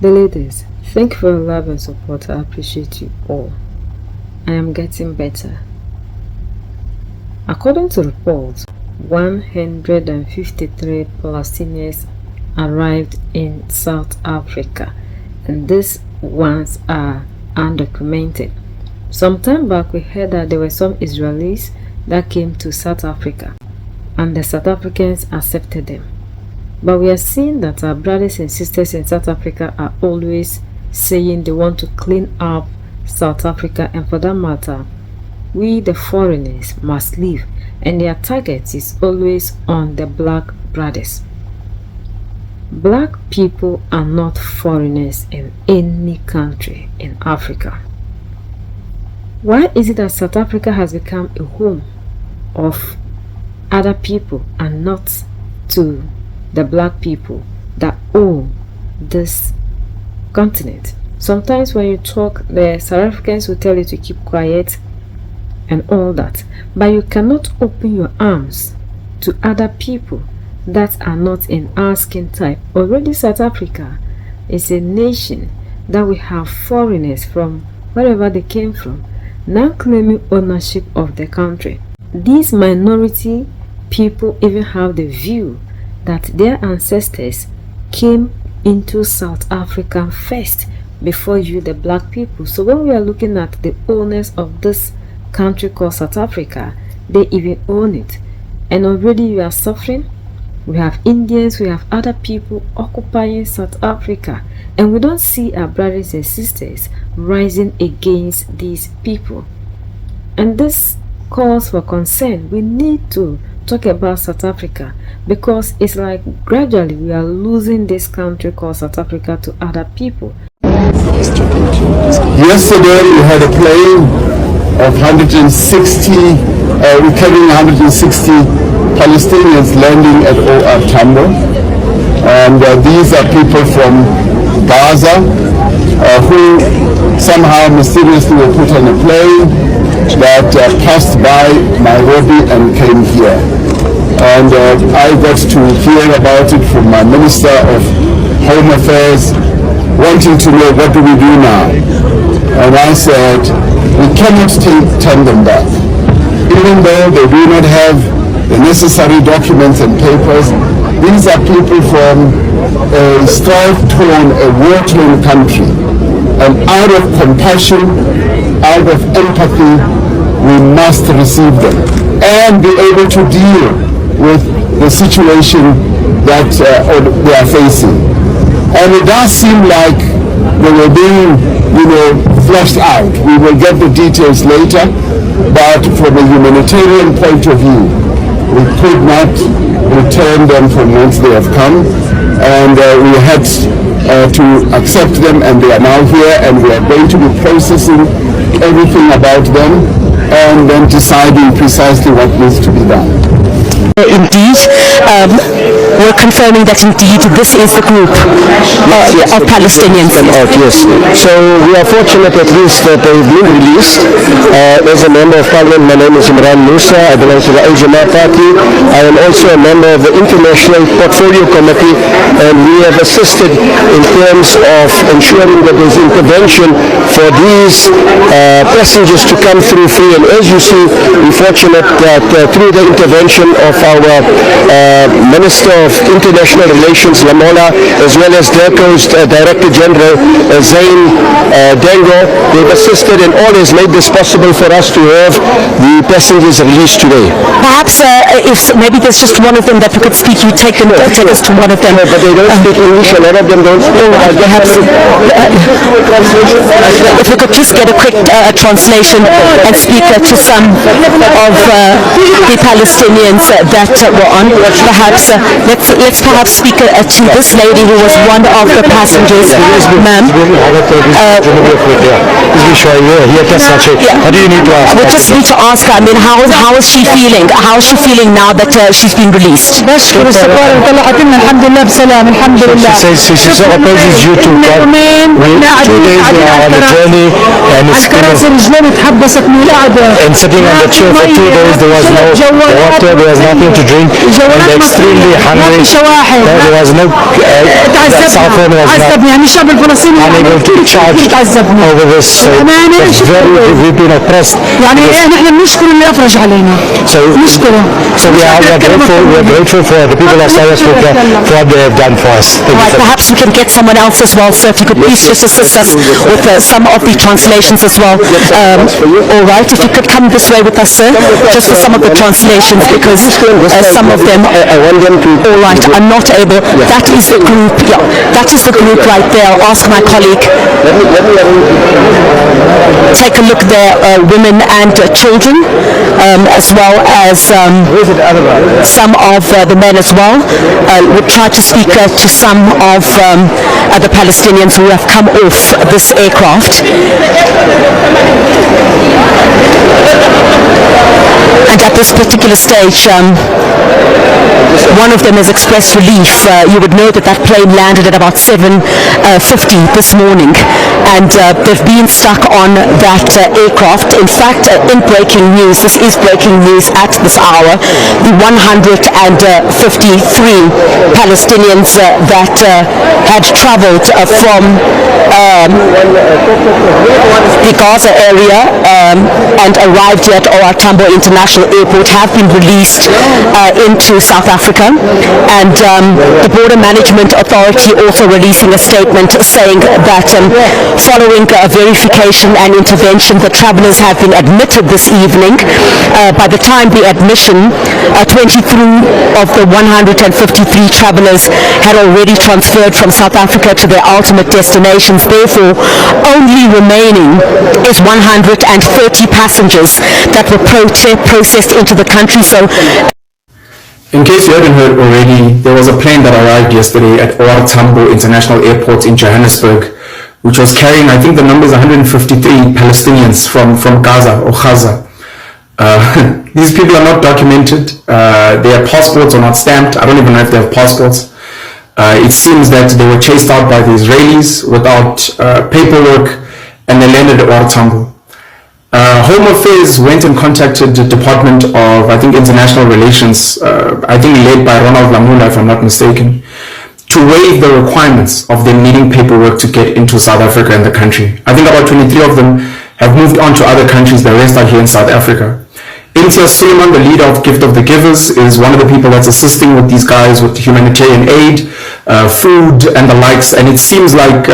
The ladies, thank you for your love and support. I appreciate you all. I am getting better. According to reports, 153 Palestinians arrived in South Africa, and these ones are undocumented. Some time back, we heard that there were some Israelis that came to South Africa, and the South Africans accepted them. But we are seeing that our brothers and sisters in South Africa are always saying they want to clean up South Africa, and for that matter, we the foreigners must leave, and their target is always on the black brothers. Black people are not foreigners in any country in Africa. Why is it that South Africa has become a home of other people and not to the black people that own this continent? Sometimes when you talk, the South Africans will tell you to keep quiet and all that, but you cannot open your arms to other people that are not in our skin type. Already South Africa is a nation that we have foreigners from wherever they came from now claiming ownership of the country. These minority people even have the view that their ancestors came into South Africa first before you the black people. So when we are looking at the owners of this country called South Africa, they even own it, and already you are suffering. We have Indians, we have other people occupying South Africa, and we don't see our brothers and sisters rising against these people. And this calls for concern. We need to talk about South Africa, because it's like gradually we are losing this country called South Africa to other people. Yesterday we had a plane of 160, we're carrying 160 Palestinians landing at OR Tambo, and these are people from Gaza who somehow mysteriously were put on a plane that passed by Nairobi and came here. And I got to hear about it from my Minister of Home Affairs, wanting to know what do we do now. And I said, we cannot turn them back. Even though they do not have the necessary documents and papers, these are people from a strife-torn, a war-torn country. And out of compassion, out of empathy, we must receive them and be able to deal with the situation that they are facing. And it does seem like they were being, flushed out. We will get the details later, but from a humanitarian point of view, we could not return them from whence they have come, and we had to accept them, and they are now here, and we are going to be processing everything about them and then deciding precisely what needs to be done. Indeed, we're confirming that indeed this is the group of Palestinians. Yes. So we are fortunate at least that they've been released. As a member of parliament, my name is Imran Musa. I belong to the Al-Jamaa party. I am also a member of the International Portfolio Committee, and we have assisted in terms of ensuring that there's intervention for these passengers to come through free. And as you see, we're fortunate that through the intervention of our Minister of International Relations, Lamola, as well as DIRCO's Director General, Zain Dengo, they've assisted, and all has made this possible for us to have the passengers released today. Perhaps if maybe there's just one of them that we could speak, you take us to one of them. But they don't speak English, a lot of them don't speak. Perhaps if we could just get a quick translation and speak to some of the Palestinians that were on. Perhaps let's perhaps speak to this lady who was one of the passengers, ma'am. What do you need to ask? We just need to ask her. I mean, how is she feeling? How is she feeling now that she's been released? She says she opposes you to come. 2 days on a journey, and it's kind of, and sitting on the chair for 2 days, there was no water, there was nothing nothing to drink, and they're extremely hungry. There was no cell phone was not unable to charge over this. So we've been oppressed. So we are grateful for the people of South Africa for what they have done for us. Perhaps we can get someone else as well, sir, if you could please just assist us with some of the translations as well. All right, if you could come this way with us, sir, just for some of the translations, because some of them, all right, are not able. That is the group. Yeah, that is the group right there. I'll ask my colleague. Take a look there, women and children, as well as some of the men as well. We'll try to speak to some of the Palestinians who have come off this aircraft. And at this particular stage, one of them has expressed relief. You would know that that plane landed at about 7:50 this morning, and they've been stuck on that aircraft. In fact, in breaking news, this is breaking news at this hour, the 153 Palestinians that had traveled from the Gaza area and arrived at OR Tambo International Airport have been released into South Africa, and the Border Management Authority also releasing a statement saying that following verification and intervention, the travellers have been admitted this evening. By the time the admission, 23 of the 153 travellers had already transferred from South Africa to their ultimate destinations. Therefore, only remaining is 130 passengers that were processed into the country. So, in case you haven't heard already, there was a plane that arrived yesterday at OR Tambo International Airport in Johannesburg, which was carrying, I think the number is 153 Palestinians from Gaza or Gaza. These people are not documented. Their passports are not stamped. I don't even know if they have passports. It seems that they were chased out by the Israelis without paperwork, and they landed at OR Tambo. Home Affairs went and contacted the Department of, I think, International Relations, I think led by Ronald Lamula, if I'm not mistaken, to waive the requirements of them needing paperwork to get into South Africa and the country. I think about 23 of them have moved on to other countries. The rest are here in South Africa. Imtiaz Suleiman, the leader of Gift of the Givers, is one of the people that's assisting with these guys with humanitarian aid, food, and the likes. And it seems like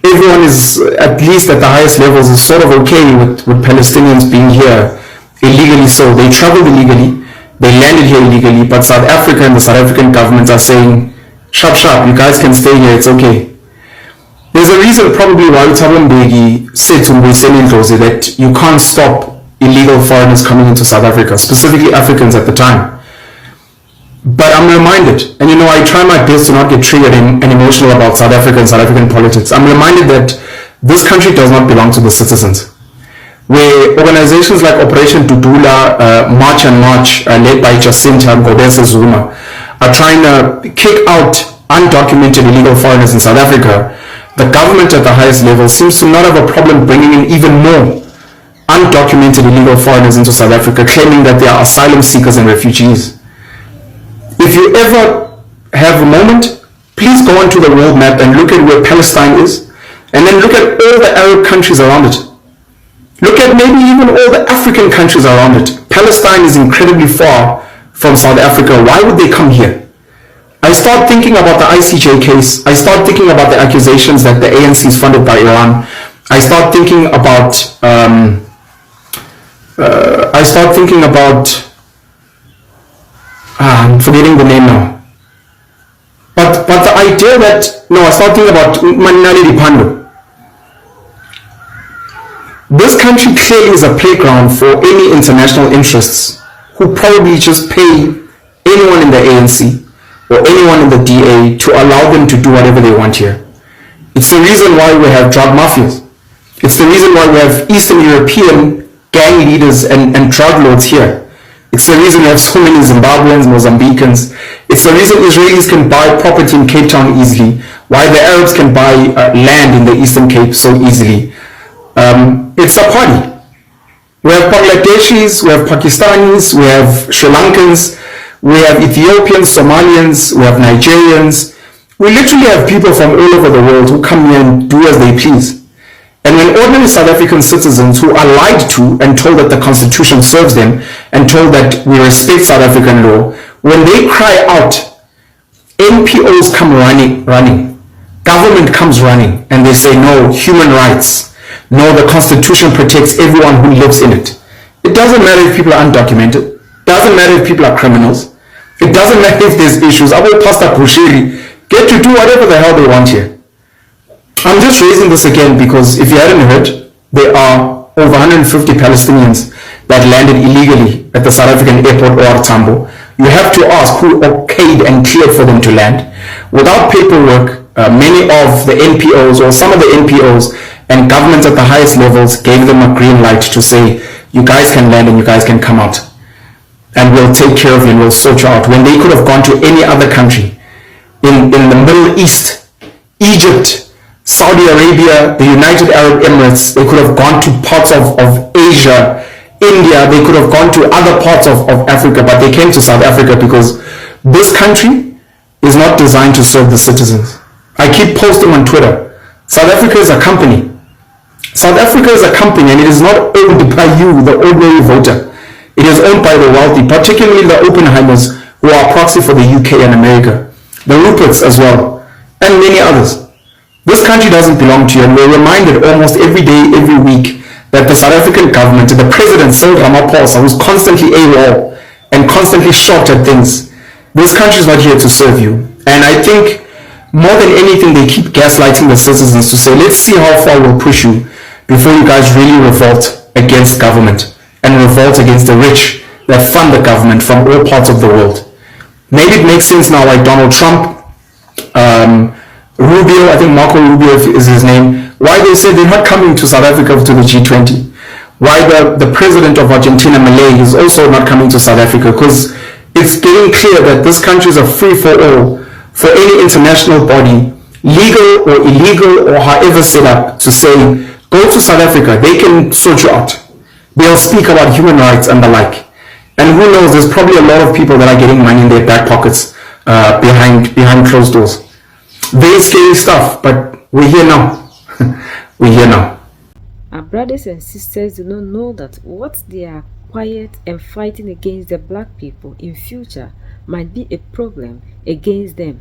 everyone is, at least at the highest levels, is sort of okay with Palestinians being here illegally. So they traveled illegally, they landed here illegally, but South Africa and the South African governments are saying, sharp, you guys can stay here, it's okay. There's a reason probably why Thabo Mbeki said to Mystirious that you can't stop illegal foreigners coming into South Africa, specifically Africans at the time. But I'm reminded, and I try my best to not get triggered and emotional about South Africa and South African politics. I'm reminded that this country does not belong to the citizens. Where organizations like Operation Dudula, March and March, led by Jacinta Ngobese Zuma, are trying to kick out undocumented illegal foreigners in South Africa, the government at the highest level seems to not have a problem bringing in even more undocumented illegal foreigners into South Africa, claiming that they are asylum seekers and refugees. If you ever have a moment, please go onto the world map and look at where Palestine is, and then look at all the Arab countries around it. Look at maybe even all the African countries around it. Palestine is incredibly far from South Africa. Why would they come here? I start thinking about the ICJ case. I start thinking about the accusations that the ANC is funded by Iran. I start thinking about I'm forgetting the name now. But the idea that, I start thinking about Manali Dipando. This country clearly is a playground for any international interests who probably just pay anyone in the ANC or anyone in the DA to allow them to do whatever they want here. It's the reason why we have drug mafias. It's the reason why we have Eastern European gang leaders and drug lords here. It's the reason we have so many Zimbabweans, Mozambicans. It's the reason Israelis can buy property in Cape Town easily, why the Arabs can buy land in the Eastern Cape so easily. It's a party. We have Bangladeshis, we have Pakistanis, we have Sri Lankans. We have Ethiopians, Somalians, we have Nigerians. We literally have people from all over the world who come here and do as they please. And when ordinary South African citizens who are lied to and told that the Constitution serves them and told that we respect South African law, when they cry out, NPOs come running. Government comes running and they say, no, human rights. No, the Constitution protects everyone who lives in it. It doesn't matter if people are undocumented. It doesn't matter if people are criminals. It doesn't matter if there's issues. I will Pastor Bushiri get to do whatever the hell they want here. I'm just raising this again because if you hadn't heard, there are over 150 Palestinians that landed illegally at the South African airport OR Tambo. You have to ask who okayed and cleared for them to land. Without paperwork, many of the NPOs or some of the NPOs and governments at the highest levels gave them a green light to say, you guys can land and you guys can come out. And we'll take care of you and we'll sort you out. When they could have gone to any other country in the Middle East, Egypt, Saudi Arabia, the United Arab Emirates, they could have gone to parts of Asia, India, they could have gone to other parts of Africa, but they came to South Africa because this country is not designed to serve the citizens. I keep posting on Twitter, South Africa is a company. South Africa is a company and it is not owned by you, the ordinary voter. It is owned by the wealthy, particularly the Oppenheimers who are proxy for the UK and America, the Ruperts as well, and many others. This country doesn't belong to you, and we're reminded almost every day, every week, that the South African government, the president, Cyril Ramaphosa, who's constantly AWOL and constantly shocked at things, this country is not here to serve you. And I think more than anything, they keep gaslighting the citizens to say, let's see how far we'll push you before you guys really revolt against government and revolt against the rich that fund the government from all parts of the world. Maybe it makes sense now, like Donald Trump, Rubio, I think Marco Rubio is his name, why they say they're not coming to South Africa to the G20. Why the president of Argentina, Milei, is also not coming to South Africa, because it's getting clear that this country is a free-for-all for any international body, legal or illegal or however set up, to say, go to South Africa, they can sort you out. They'll speak about human rights and the like. And who knows, there's probably a lot of people that are getting money in their back pockets behind closed doors. Very scary stuff, but we're here now. We're here now. Our brothers and sisters do not know that what they are quiet and fighting against the black people in future might be a problem against them.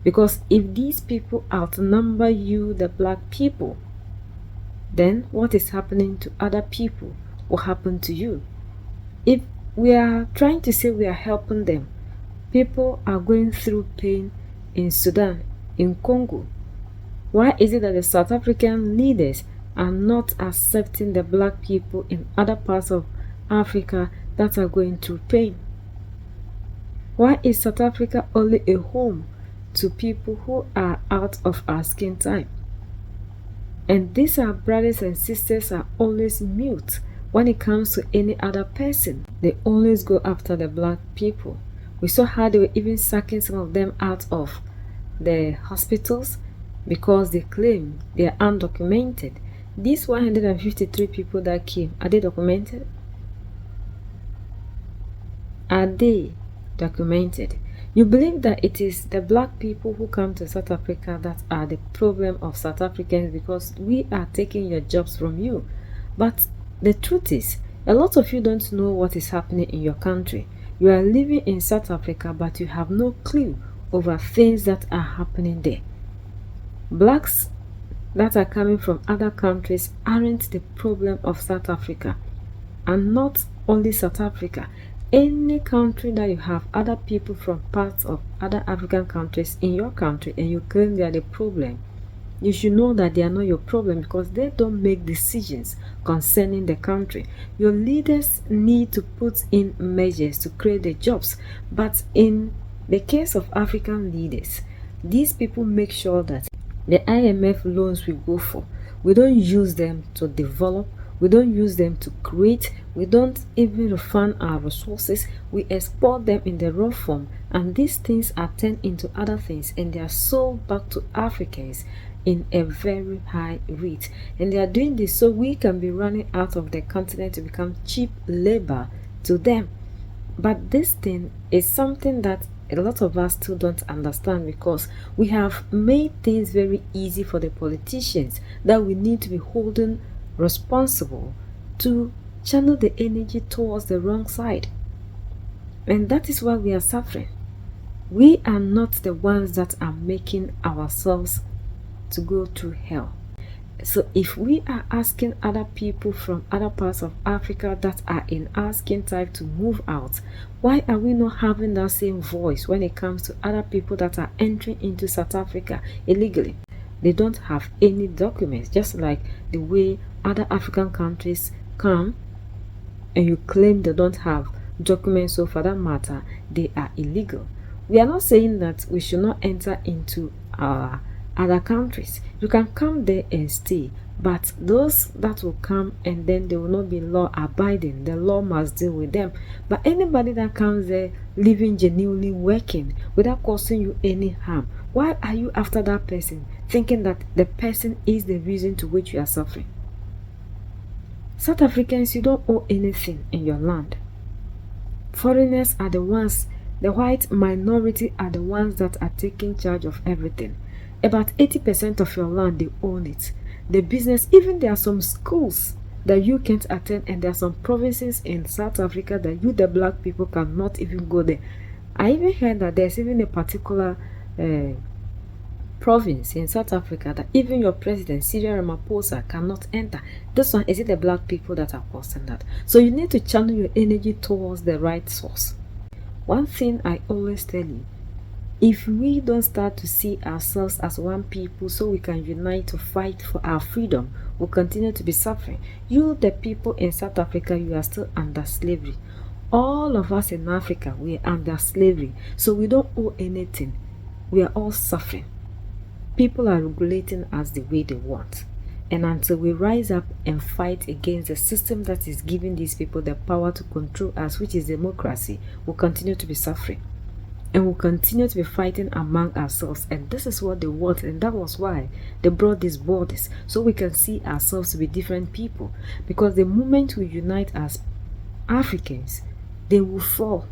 Because if these people outnumber you, the black people, then what is happening to other people will happen to you. If we are trying to say we are helping them, people are going through pain in Sudan, in Congo. Why is it that the South African leaders are not accepting the black people in other parts of Africa that are going through pain? Why is South Africa only a home to people who are out of our skin type? And these our brothers and sisters are always mute when it comes to any other person. They always go after the black people. We saw how they were even sacking some of them out of the hospitals because they claim they are undocumented. These 153 people that came, are they documented? Are they documented? You believe that it is the black people who come to South Africa that are the problem of South Africans because we are taking your jobs from you. But the truth is, a lot of you don't know what is happening in your country. You are living in South Africa, but you have no clue over things that are happening there. Blacks that are coming from other countries aren't the problem of South Africa. And not only South Africa. Any country that you have other people from parts of other African countries in your country and you claim they are the problem, you should know that they are not your problem because they don't make decisions concerning the country. Your leaders need to put in measures to create the jobs. But in the case of African leaders, these people make sure that the IMF loans we go for, we don't use them to develop, we don't use them to create, we don't even refund our resources, we export them in the raw form, and these things are turned into other things and they are sold back to Africans in a very high rate. And they are doing this so we can be running out of the continent to become cheap labor to them. But this thing is something that a lot of us still don't understand, because we have made things very easy for the politicians that we need to be holding responsible to channel the energy towards the wrong side. And that is why we are suffering. We are not the ones that are making ourselves to go through hell. So if we are asking other people from other parts of Africa that are in our skin type to move out, why are we not having that same voice when it comes to other people that are entering into South Africa illegally? They don't have any documents, just like the way other African countries come and you claim they don't have documents, so for that matter, they are illegal. We are not saying that we should not enter into other countries. You can come there and stay, but those that will come and then they will not be law abiding, the law must deal with them. But anybody that comes there living genuinely, working without causing you any harm, why are you after that person, thinking that the person is the reason to which you are suffering? South Africans, you don't owe anything in your land. Foreigners are the ones, the white minority are the ones that are taking charge of everything. About 80% of your land, they own it. The business, even there are some schools that you can't attend, and there are some provinces in South Africa that you, the black people, cannot even go there. I even heard that there's even a particular province in South Africa that even your president, Cyril Ramaphosa, cannot enter. This one, is it the black people that are causing that? So you need to channel your energy towards the right source. One thing I always tell you, if we don't start to see ourselves as one people so we can unite to fight for our freedom, we'll continue to be suffering. You, the people in South Africa, you are still under slavery. All of us in Africa, we are under slavery. So we don't owe anything. We are all suffering. People are regulating us the way they want. And until we rise up and fight against the system that is giving these people the power to control us, which is democracy, we'll continue to be suffering. And we'll continue to be fighting among ourselves. And this is what they want. And that was why they brought these borders, so we can see ourselves to be different people. Because the moment we unite as Africans, they will fall.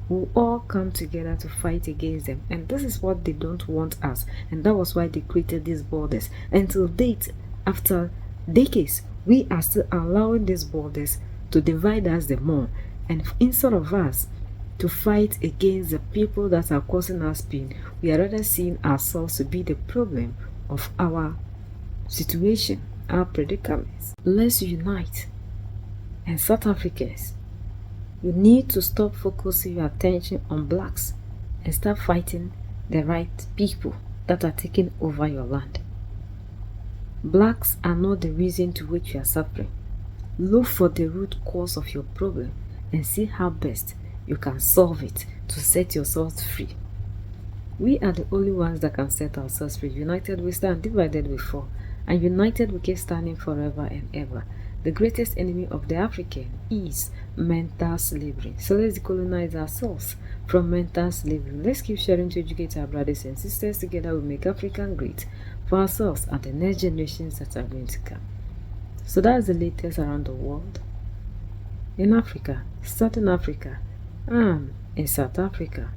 We'll all come together to fight against them. And this is what they don't want us. And that was why they created these borders. Until date, after decades, we are still allowing these borders to divide us the more. And instead of us to fight against the people that are causing us pain, we are rather seeing ourselves to be the problem of our situation, our predicaments. Let's unite. And South Africans, you need to stop focusing your attention on blacks and start fighting the right people that are taking over your land. Blacks are not the reason to which you are suffering. Look for the root cause of your problem and see how best you can solve it to set yourselves free. We are the only ones that can set ourselves free. United we stand, divided we fall. And united we keep standing forever and ever. The greatest enemy of the African is mental slavery. So let's decolonize ourselves from mental slavery. Let's keep sharing to educate our brothers and sisters. Together we make Africa great for ourselves and the next generations that are going to come. So that's the latest around the world. In Africa, Southern Africa, and in South Africa.